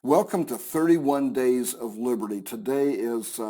Welcome to 31 Days of Liberty. Today is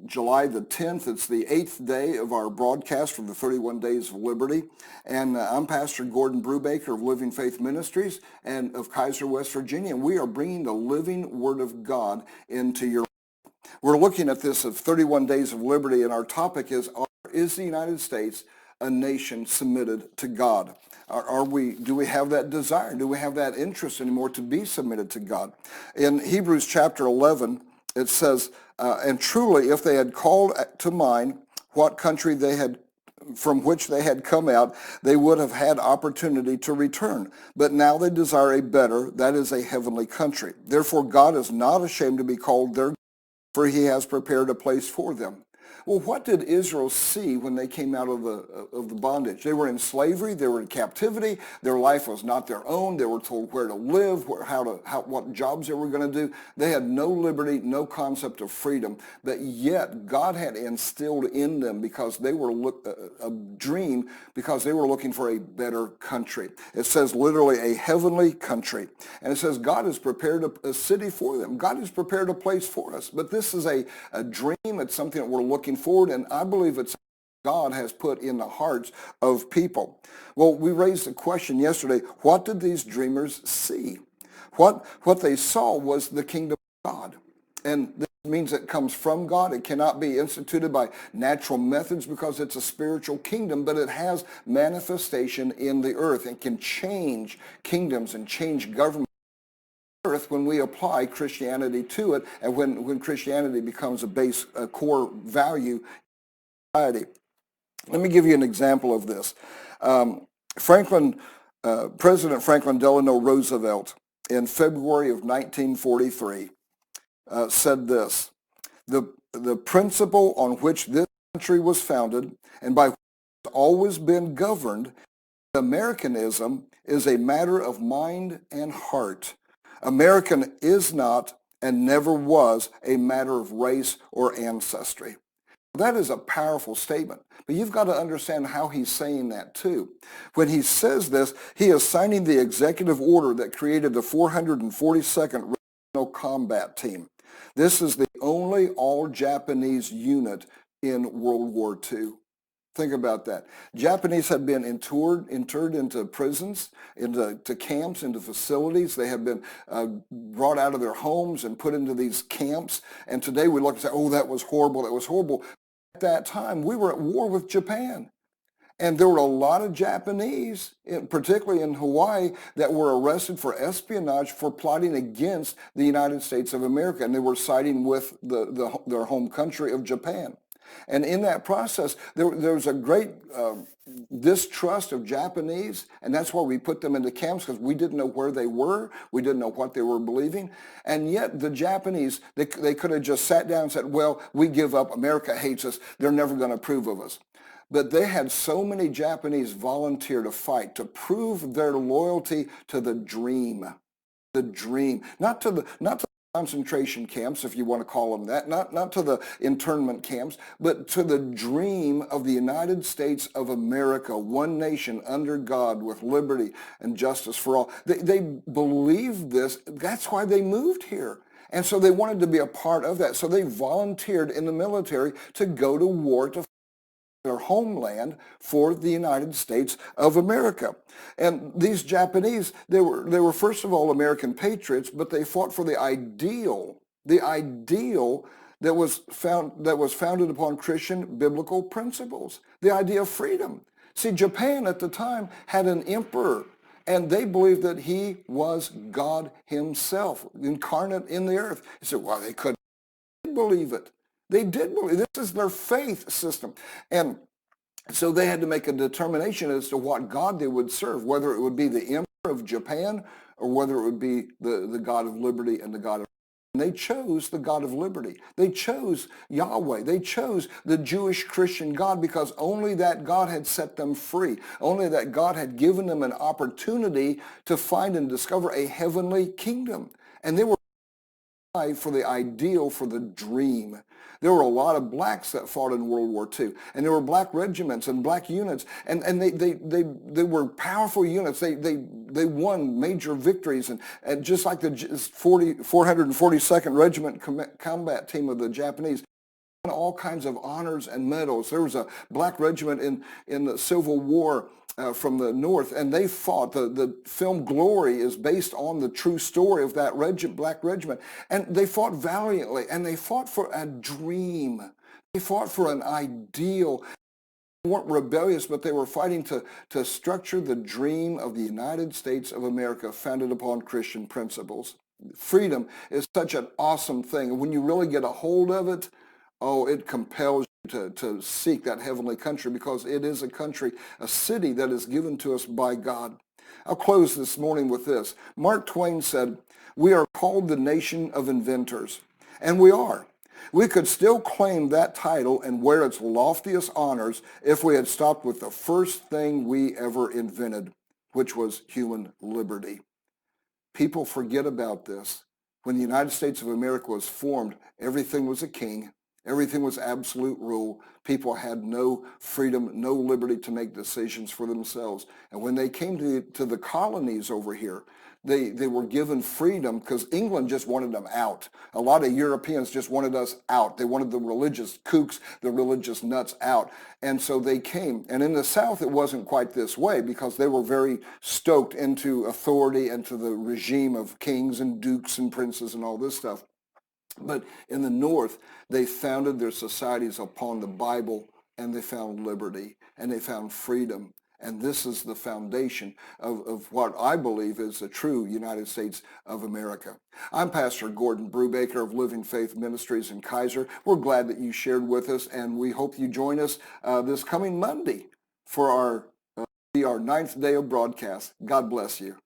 July the 10th. It's the 8th day of our broadcast from the 31 Days of Liberty. And I'm Pastor Gordon Brubaker of Living Faith Ministries and of Kaiser, West Virginia. And we are bringing the living Word of God into your life. We're looking at this of 31 Days of Liberty, and our topic is the United States a nation submitted to God? Do we have that desire? Do we have that interest anymore to be submitted to God? In Hebrews chapter 11, it says, and truly if they had called to mind what country from which they had come out, they would have had opportunity to return. But now they desire a better, that is a heavenly country. Therefore God is not ashamed to be called their God, for he has prepared a place for them. Well, what did Israel see when they came out of the bondage? They were in slavery. They were in captivity. Their life was not their own. They were told where to live, what jobs they were going to do. They had no liberty, no concept of freedom. But yet God had instilled in them because they were a dream, because they were looking for a better country. It says literally a heavenly country. And it says God has prepared a city for them. God has prepared a place for us. But this is a dream. It's something that we're looking forward, and I believe it's God has put in the hearts of people. Well, we raised the question yesterday, what did these dreamers see? What they saw was the kingdom of God. And this means it comes from God. It cannot be instituted by natural methods because it's a spiritual kingdom, but it has manifestation in the earth. It can change kingdoms and change governments earth when we apply Christianity to it, and when Christianity becomes a core value in society. Let me give you an example of this. President Franklin Delano Roosevelt, in February of 1943, said this: the principle on which this country was founded and by which it has always been governed, Americanism, is a matter of mind and heart. American is not and never was a matter of race or ancestry. That is a powerful statement, but you've got to understand how he's saying that too. When he says this, he is signing the executive order that created the 442nd Regional Combat Team. This is the only all-Japanese unit in World War II. Think about that. Japanese had been interred into prisons, into camps, into facilities. They have been brought out of their homes and put into these camps. And today we look and say, oh, that was horrible, that was horrible. At that time, we were at war with Japan. And there were a lot of Japanese, particularly in Hawaii, that were arrested for espionage for plotting against the United States of America. And they were siding with their home country of Japan. And in that process, there was a great distrust of Japanese, and that's why we put them into camps, because we didn't know where they were. We didn't know what they were believing. And yet the Japanese, they could have just sat down and said, well, we give up. America hates us. They're never going to approve of us. But they had so many Japanese volunteer to fight, to prove their loyalty to the dream, not to the concentration camps, if you want to call them that, not to the internment camps, but to the dream of the United States of America, one nation under God with liberty and justice for all. They believed this. That's why they moved here. And so they wanted to be a part of that. So they volunteered in the military to go to war to their homeland for the United States of America. And these Japanese, they were first of all American patriots, but they fought for the ideal that was founded upon Christian biblical principles, the idea of freedom. See, Japan at the time had an emperor, and they believed that he was God himself, incarnate in the earth. You said, well, they couldn't believe it. They did believe. This is their faith system. And so they had to make a determination as to what God they would serve, whether it would be the Emperor of Japan or whether it would be the God of liberty and the God of... And they chose the God of liberty. They chose Yahweh. They chose the Jewish Christian God because only that God had set them free. Only that God had given them an opportunity to find and discover a heavenly kingdom. And they were for the ideal, for the dream. There were a lot of blacks that fought in World War II, and there were black regiments and black units, and they were powerful units. They they won major victories, and just like the 442nd Regiment Combat Team of the Japanese, all kinds of honors and medals. There was a black regiment in the Civil War from the North, and they fought. The film Glory is based on the true story of that black regiment, and they fought valiantly, and they fought for a dream. They fought for an ideal. They weren't rebellious, but they were fighting to structure the dream of the United States of America founded upon Christian principles. Freedom is such an awesome thing, and when you really get a hold of it, oh, it compels you to seek that heavenly country, because it is a country, a city that is given to us by God. I'll close this morning with this. Mark Twain said, "We are called the nation of inventors," and we are. We could still claim that title and wear its loftiest honors if we had stopped with the first thing we ever invented, which was human liberty. People forget about this. When the United States of America was formed, everything was a king. Everything was absolute rule. People had no freedom, no liberty to make decisions for themselves. And when they came to the colonies over here, they were given freedom because England just wanted them out. A lot of Europeans just wanted us out. They wanted the religious kooks, the religious nuts out. And so they came. And in the South, it wasn't quite this way, because they were very stoked into authority and to the regime of kings and dukes and princes and all this stuff. But in the North, they founded their societies upon the Bible, and they found liberty, and they found freedom. And this is the foundation of what I believe is the true United States of America. I'm Pastor Gordon Brubaker of Living Faith Ministries in Kaiser. We're glad that you shared with us, and we hope you join us this coming Monday for our 9th day of broadcast. God bless you.